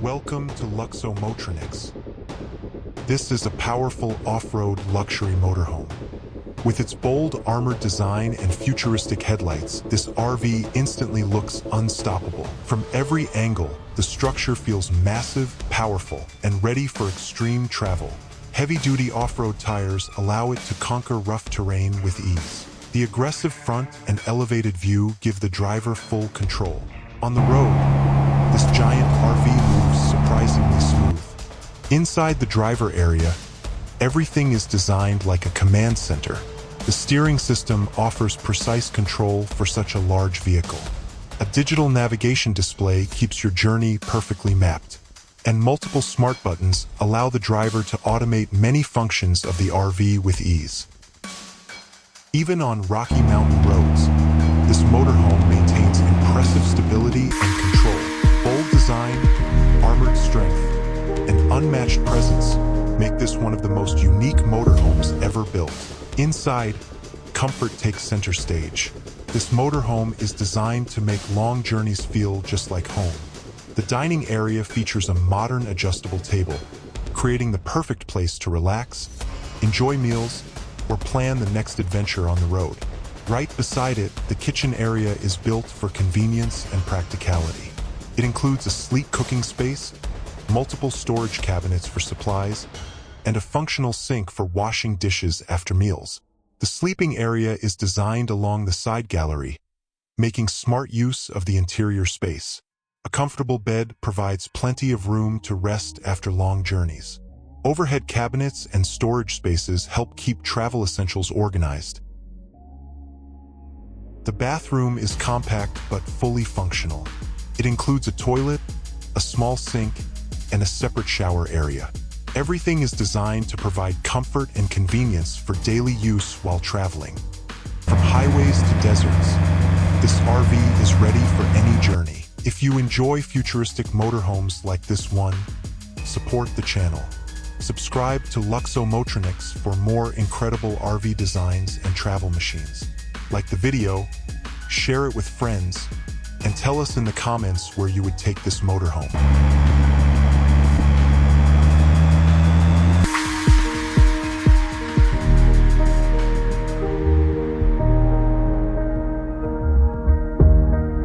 Welcome to Luxo Motronyx. This is a powerful off-road luxury motorhome. With its bold armored design and futuristic headlights, this RV instantly looks unstoppable. From every angle, the structure feels massive, powerful, and ready for extreme travel. Heavy-duty off-road tires allow it to conquer rough terrain with ease. The aggressive front and elevated view give the driver full control. On the road, this giant RV moves surprisingly smooth. Inside the driver area, everything is designed like a command center. The steering system offers precise control for such a large vehicle. A digital navigation display keeps your journey perfectly mapped, and multiple smart buttons allow the driver to automate many functions of the RV with ease. Even on rocky mountain roads, this motorhome maintains impressive stability and control. Bold design, armored strength, and unmatched presence make this one of the most unique motorhomes ever built. Inside, comfort takes center stage. This motorhome is designed to make long journeys feel just like home. The dining area features a modern adjustable table, creating the perfect place to relax, enjoy meals, or plan the next adventure on the road. Right beside it, the kitchen area is built for convenience and practicality. It includes a sleek cooking space, multiple storage cabinets for supplies, and a functional sink for washing dishes after meals. The sleeping area is designed along the side gallery, making smart use of the interior space. A comfortable bed provides plenty of room to rest after long journeys. Overhead cabinets and storage spaces help keep travel essentials organized. The bathroom is compact but fully functional. It includes a toilet, a small sink, and a separate shower area. Everything is designed to provide comfort and convenience for daily use while traveling. From highways to deserts, this RV is ready for any journey. If you enjoy futuristic motorhomes like this one, support the channel. Subscribe to Luxo Motronyx for more incredible RV designs and travel machines. Like the video, share it with friends, and tell us in the comments where you would take this motorhome.